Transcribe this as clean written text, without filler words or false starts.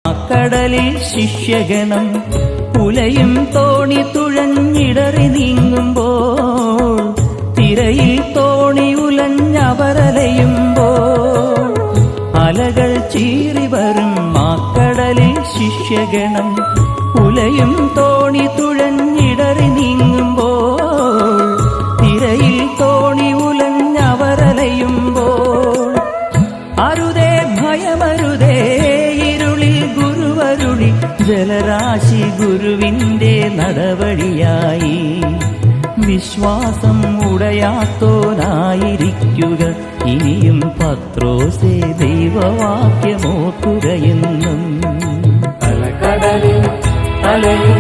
കടലിൽ ശിഷ്യഗണം പുലയും തോണി തുഴഞ്ഞിടറി നീങ്ങുമ്പോൾ തിരയിൽ തോണി ഉലഞ്ഞവരലയുമ്പോൾ അലകൾ ചീറി വരും കടലിൽ ശിഷ്യഗണം പുലയും തോണി തുഴഞ്ഞിടറി നീങ്ങുമ്പോൾ തിരയിൽ തോണി ഉലഞ്ഞവരലയുമ്പോൾ അരുതേ ഭയമരുതേ ഇരുളിൽ ഗുരുവരുളി ജലരാശി ഗുരുവിന്റെ നടവഴിയായി വിശ്വാസം ഉടയാത്തോനായിരിക്കുക ഇനിയും പത്രോസേ ദൈവവാക്യമോർക്കുകയെന്നും അലകടലിൽ അലയും